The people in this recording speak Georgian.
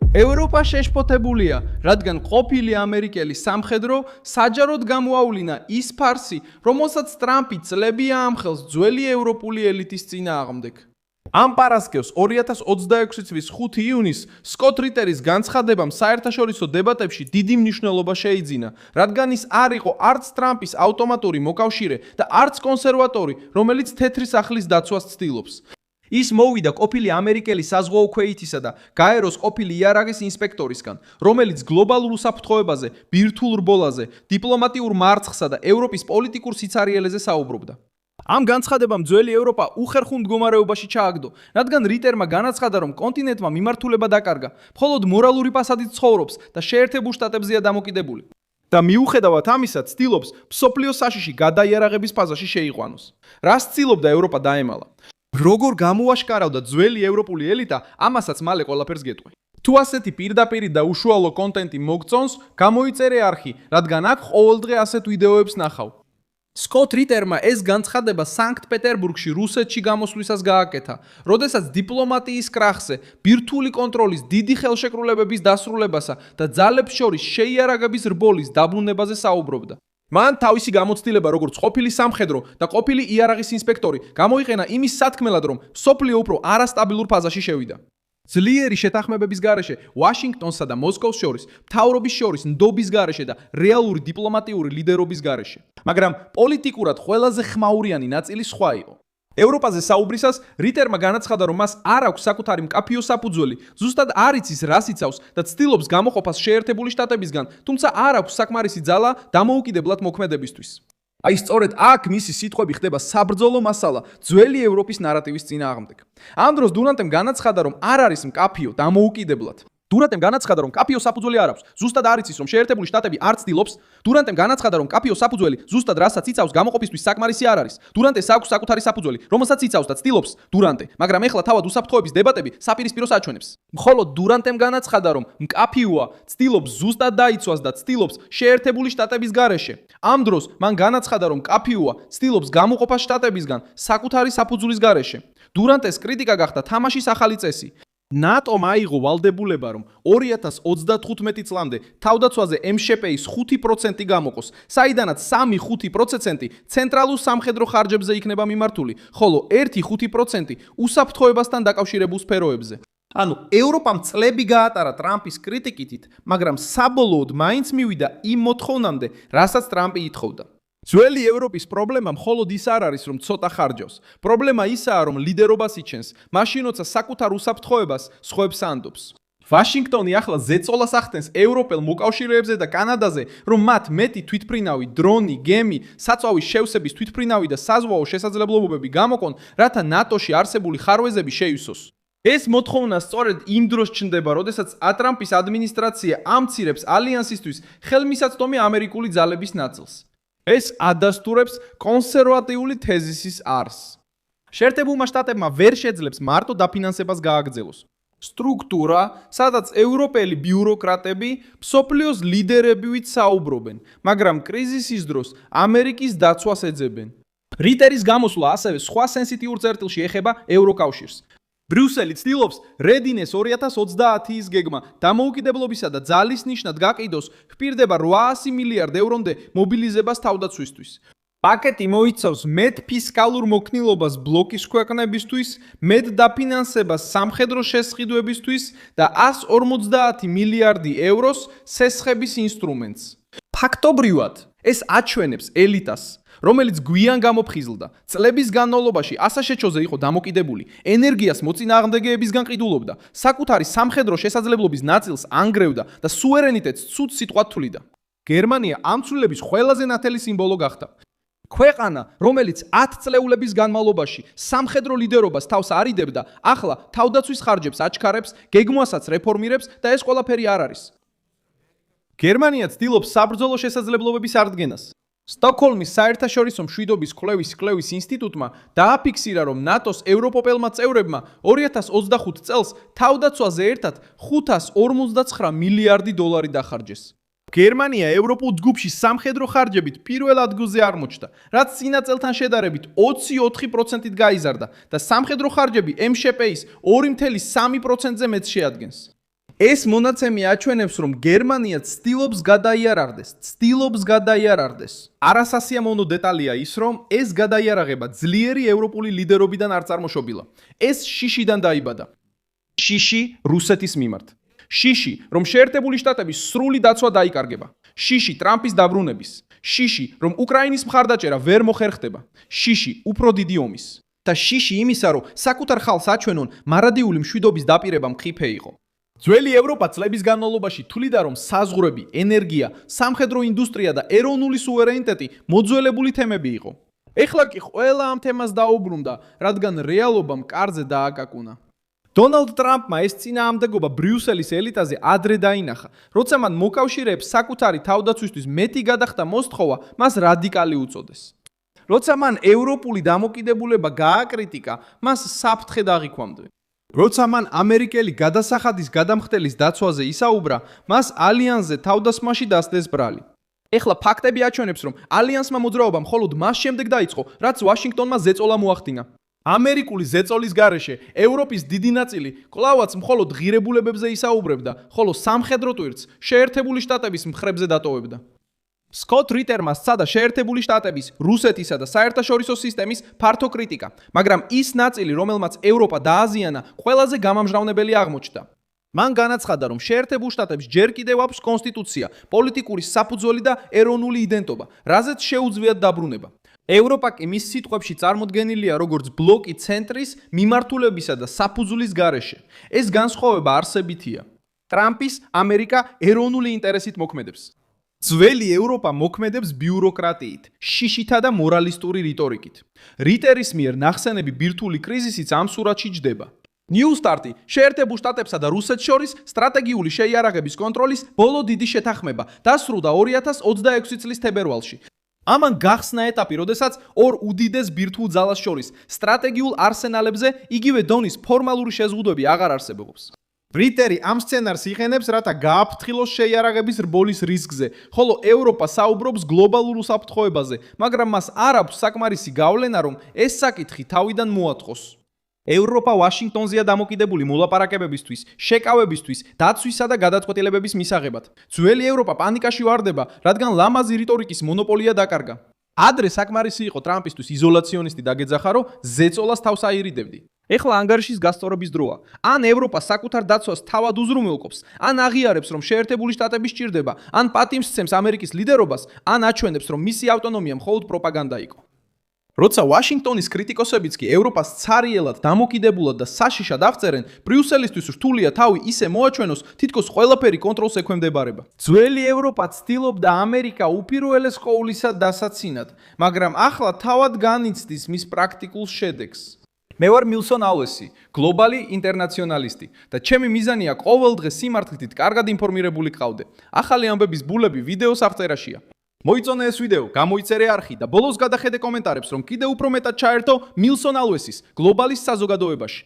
ევროპა შეშფოთებულია, რადგან ყოფილი ამერიკელი სამხედრო საჯაროდ გამოავლინა ის ფარსი, რომელსაც ტრამპი წლებია ამხელს ძველი ევროპული ელიტის წინააღმდეგ. ამ პარასკევს 2026 წლის 5 იუნის სკოტ რიტერის განცხადებამ საერთაშორისო დებატებში დიდი მნიშვნელობა შეიძინა, რადგან ის არ იყო არც ტრამპის ავტომატური მოკავშირე და არც კონსერვატორი, რომელიც თეთრი სახლის დაცვას ცდილობს. ის მოვიდა ყოფილი ამერიკელი საზღვაო ქვეითისა და გაეროს ყოფილი იარაღის ინსპექტორისგან, რომელიც გლობალურ უსაფრთხოებაზე, ბირთვულ რბოლაზე, დიპლომატიურ მარცხსა და ევროპის პოლიტიკურ სიცარიელეზე საუბრობდა. ამ განცხადებამ ძველი ევროპა უხერხულ მდგომარეობაში ჩააგდო, რადგან რიტერმა განაცხადა, რომ კონტინენტმა მიმართულება დაკარგა, მხოლოდ მორალური ფასადით ცხოვრობს და შეერთებულ შტატებზეა დამოკიდებული. და მიუხედავად ამისა, ცდილობს მსოფლიო საშიში გადაიარაღების ფაზაში შეიყვანოს. რას ცდილობდა ევროპა დაემალა? როგორ გამოაშკარავდა ძველი ევროპული ელიტა, ამასაც მალე ყველაფერს გეტყვი. თუ ასეთი პირდაპირი და უშუალო კონტენტი მოგწონს, გამოიწერე არხი, რადგან აქ ყოველდღე ასეთ ვიდეოებს ნახავ. სკოტ რიტერმა ეს განცხადება სანქტ-პეტერბურგში რუსეთში გამოსვლისას გააკეთა, როდესაც დიპლომატიის კრახზე, ბირთვული კონტროლის დიდი ხელშეკრულებების დასრულებასა და ძალებს შორის შეიარაღების რბოლის დაბრუნებაზე საუბრობდა. მან თავისი გამოცდილება როგორც ყოფილი სამხედრო და ყოფილი იარაღის ინსპექტორი გამოიყენა იმის სათქმელად, რომ მსოფლიო უფრო არასტაბილურ ფაზაში შევიდა. ძლიერი შეთანხმებების გარეშე ვაშინგტონსა და მოსკოვს შორის, მთავრობის შორის ნდობის გარეშე და რეალური დიპლომატიური ლიდერობის გარეშე. მაგრამ პოლიტიკურად ყველაზე ხმაურიანი ნაწილი სხვა იყო. ევროპაზე საუბრისას რიტერმა განაცხადა, რომ მას არ აქვს საკუთარი მკაფიო საფუძველი, ზუსტად არ იცის რას იცავს და ცდილობს გამოყოფას შეერთებული შტატებისგან, თუმცა არ აქვს საკმარისი ძალა დამოუკიდებლად მოქმედებისთვის. აი სწორედ აქ მისი სიტყვები ხდება საბრძოლო მასალა ძველი ევროპის ნარატივის წინააღმდეგ. ამ დროს დურანტემ განაცხადა, რომ არ არის მკაფიო დამოუკიდებლად. დურანტემ განაცხადა, რომ მკაფიო საფუძველი არ აქვს, ზუსტად არ იცის, რომ შეერთებული შტატები არ ცდილობს. დურანტემ განაცხადა, რომ მკაფიო საფუძველი ზუსტად რასაც იცავს გამოყოფისთვის საკმარისი არ არის. დურანტეს აქვს საკუთარი საფუძველი, რომელსაც იცავს და ცდილობს დურანტე, მაგრამ ეხლა თავად უსაფრთხოების დებატები საპირისპიროს აჩვენებს. მხოლოდ დურანტემ განაცხადა, რომ მკაფიოა, ცდილობს ზუსტად დაიცვას და ცდილობს შეერთებული შტატების გარეშე. ამ დროს მან განაცხადა, რომ მკაფიოა, ცდილობს გამოყოფას შტატებისგან საკუთარი საფუძვლის გარეშე. დურანტეს კრიტიკა გახდა თამაშის ახალი წესი. ნატომ აიღო ვალდებულება, რომ 2035 წლამდე თავდაცვაზე MŠP-ის 5% გამოყოს, საიდანაც 3-5% ცენტრალურ სამხედრო ხარჯებზე იქნება მიმართული, ხოლო 1-5% უსაფრთხოებასთან დაკავშირებულ სფეროებზე. ანუ ევროპამ წლები გაატარა ტრამპის კრიტიკით, მაგრამ საბოლოოდ მაინც მივიდა იმ მოთხოვნამდე, რასაც ტრამპი ითხოვდა. ძველი ევროპის პრობლემა მხოლოდ ის არ არის, რომ ცოტა ხარჯავს. პრობლემა ისაა, რომ ლიდერობას იჩენს, მაშინ როცა საკუთარ უსაფრთხოებას სხვებს ანდობს. ვაშინგტონი ახლა ზეწოლას ახდენს ევროპელ მოკავშირეებზე და კანადაზე, რომ მათ მეტი თვითმფრინავი, დრონი, გემი, საწვავის შევსების თვითმფრინავი და საზღვაო შესაძლებლობები გამოკონ, რათა ნატოში არსებული ხარვეზები შეივსოს. ეს მოთხოვნა სწორედ იმ დროს ჩნდება, როდესაც ტრამპის ადმინისტრაცია ამცირებს ალიანსისთვის ხელმისაწვდომი ამერიკული ძალების ნაწილს. ეს ადასტურებს კონსერვატიული თეზისის არსს. შეერთებულმა შტატებმა ვერ შეძლებს მარტო დაფინანსებას გააგრძელოს. სტრუქტურა, სადაც ევროპელი ბიუროკრატები მსოფლიოს ლიდერებივით საუბრობენ, მაგრამ კრიზისის დროს ამერიკის დაცვას ეძებენ. რიტერის გამოსვლა ასევე სხვა სენსიტიურ წერტილში ეხება ევროკავშირს. ბრიუსელი ცდილობს რედინეს 2030-ის გეგმა დამოუკიდებლობისა და ძალის ნიშნად გაყიდოს, ჰპირდება 800 მილიარდ ევრომდე მობილიზებას თავდაცვისთვის. პაკეტი მოიცავს მეტ ფისკალურ მოქნილობას ბლოკის ქვეყნებისთვის, მეტ დაფინანსებას სამხედრო შესყიდვებისთვის და 150 მილიარდი ევროს სესხების ინსტრუმენტს. ფაქტობრივად, ეს აჩვენებს ელიტას, რომელიც გვიან გამოფხიზლდა, წლების განმავლობაში ასაშეჩოზე იყო დამოკიდებული, ენერგიას მოწინააღმდეგეებისგან ყიდულობდა, საკუთარი სამხედრო შესაძლებლობის ნაწილს ანგრევდა და სუვერენიტეტს ცუდ სიტყვად თვლიდა. გერმანია ამ ცვლილების ყველაზე ნათელი სიმბოლო გახდა. ქვეყანა, რომელიც 10 წლეულების განმავლობაში სამხედრო ლიდერობას თავს არიდებდა, ახლა თავდაცვის ხარჯებს აჩქარებს, გეგმასაც რეფორმირებს და ეს ყველაფერი არ არის. გერმანია ცდილობს საბრძოლო შესაძლებლობების არდგენას. სტოკჰოლმის საერთაშორისო მშვიდობის კვლევის ინსტიტუტმა დააფიქსირა, რომ ნატოს ევროპელმა წევრებმა 2025 წელს თავდაცვაზე ერთად 559 მილიარდი დოლარი დახარჯეს. გერმანია ევროპულ ჯგუფში სამხედრო ხარჯებით პირველ ადგილზე აღმოჩნდა, რაც წინა წელთან შედარებით 24%-ით გაიზარდა და სამხედრო ხარჯები MŠP-ის 2.3%-ზე მეტს შეადგენს. ეს მონაცემი აჩვენებს, რომ გერმანია ცდილობს გადაიარარდეს. არასასიამოვნო დეტალია ის, რომ ეს გადაიარაღება ძლიერი ევროპული ლიდერობიდან არ წარმოშობილა. ეს შიშიდან დაიბადა. შიში რუსეთის მიმართ. შიში, რომ შეერთებული შტატების სრული დაცვა დაიკარგება. შიში ტრამპის დაბრუნების. შიში, რომ უკრაინის მხარდაჭერა ვერ მოხერხდება. შიში უფრო დიდი ომის. და შიში იმისა, რომ საკუთარ ხალხს აჩვენონ მარადიული მშვიდობის დაპირება მხიფე იყო. ძველი ევროპა წლების განმავლობაში თვლიდა, რომ საზღვრები, ენერგია, სამხედრო ინდუსტრია და ეროვნული სუვერენიტეტი მოძველებული თემები იყო. ეხლა კი ყველა ამ თემას დაუბრუნდა, რადგან რეალობა მკარზე დააკაკუნა. დონალდ ტრამპმა ეს წინააღმდეგობა ბრიუსელის ელიტაზე ადრე დაინახა, როცა მან მოკავშირეებს საკუთარი თავდაცვისთვის მეტი გადახდა მოსთხოვა, მას რადიკალი უწოდეს. როცა მან ევროპული დამოკიდებულება გააკრიტიკა, მას საფრთხე დაღიქვამდე. როცა მან ამერიკელი გადასახადის გადამხდელის დაცვაზე ისაუბრა, მას ალიანსზე თავდასხმაში დასდეს ბრალი. ეხლა ფაქტები აჩვენებს, რომ ალიანსმა მოძრაობა მხოლოდ მას შემდეგ დაიწყო, რაც ვაშინგტონმა ზეწოლა მოახდინა. ამერიკული ზეწოლის გარეშე ევროპის დიდი ნაწილი კვლავაც მხოლოდ ღირებულებებზე ისაუბრებდა, ხოლო სამხედრო ტვირთს შეერთებული შტატების მხრებზე დატოვებდა. სკოტ რიტერმა სცადა შეერთებული შტატების, რუსეთისა და საერთაშორისო სისტემის ფართო კრიტიკა, მაგრამ ის ნაწილი, რომელმაც ევროპა დააზიანა, ყველაზე გამამჟღავნებელი აღმოჩნდა. მან განაცხადა, რომ შეერთებულ შტატებს ჯერ კიდევ აქვს კონსტიტუცია, პოლიტიკური საფუძველი და ეროვნული იდენტობა, რაზეც შეუძლიათ დაბრუნება. ევროპა კი მის სიტყვებში წარმოდგენილია როგორც ბლოკი ცენტრის, მიმართულებისა და საფუძვლის გარეშე. ეს განსხვავება არსებითია. ტრამპის ამერიკა ეროვნული ინტერესით მოქმედებს. ძველი ევროპა მოქმედებს ბიუროკრატიით, შიშითა და მორალისტური რიტორიკით. რიტერის მიერ ნახსენები ბირთვული კრიზისიც ამ სურათში ჯდება. New Start-ი შეერთებულ შტატებსა და რუსეთს შორის სტრატეგიული შეიარაღების კონტროლის ბოლო დიდი შეთანხმება დასრულდა 2026 წლის თებერვალში. ამან გახსნა ეტაპი, როდესაც ორ უდიდეს ბირთვულ ძალას შორის სტრატეგიულ არსენალებზე იგივე დონის ფორმალური შეზღუდვები აღარ არსებობს. რიტერი ამ სცენარს იხენებს, რათა გააფრთხილოს შეიარაღების რბოლის რისკზე, ხოლო ევროპა საუბრობს გლობალურ უსაფრთხოებაზე, მაგრამ მას არ აქვს საკმარისი გავლენა, რომ ეს საკითხი თავიდან მოაწყოს. ევროპა ვაშინგტონზეა დამოკიდებული მოლაპარაკებებისთვის, შეკავებისთვის, დაცვისა და გადაწყვეტილებების მისაღებად. ძველი ევროპა პანიკაში ვარდება, რადგან ლამაზი რიტორიკის მონოპოლია დაკარგა. ადრე საკმარისი იყო ტრამპისთვის იზოლაციონისტი დაგეძახა, რომ ზეწოლას თავს აირიდებდი. ეხლა ანგარიშის გასწორების დროა. ან ევროპა საკუთარ დაცვას თავად უზრუნველყოფს, ან აღიარებს, რომ შეერთებული შტატები სჭირდება, ან პატიმს სცემს ამერიკის ლიდერობას, ან აჩვენებს, რომ მისი ავტონომია მხოლოდ პროპაგანდა იყო. როცა ვაშინგტონის კრიტიკოსებიც კი ევროპას ცარიელად, დამოკიდებულად და საშიშად აღწერენ, ბრიუსელისთვის რთულია თავი ისე მოაჩვენოს, თითქოს ყველაფერი კონტროლს ექვემდებარება. ძველი ევროპა ცდილობდა ამერიკა უპირველეს ყოვლისა დასაცინად, მაგრამ ახლა თავად განიცდის მის პრაქტიკულ შედეგს. მე ვარ მილსონ ალვესი, გლობალი ინტერნაციონალისტი და ჩემი მიზანია ყოველდღე სიმართლით კარგად ინფორმირებული ყავდე. ახალი ამბების ბულები ვიდეოს აღწერაშია. მოიწონე ეს ვიდეო, გამოიწერე არხი და ბოლოს გადახედე კომენტარებს, რომ კიდევ უფრო მეტად ჩაერთო მილსონ ალვესის გლობალის საზოგადოებაში.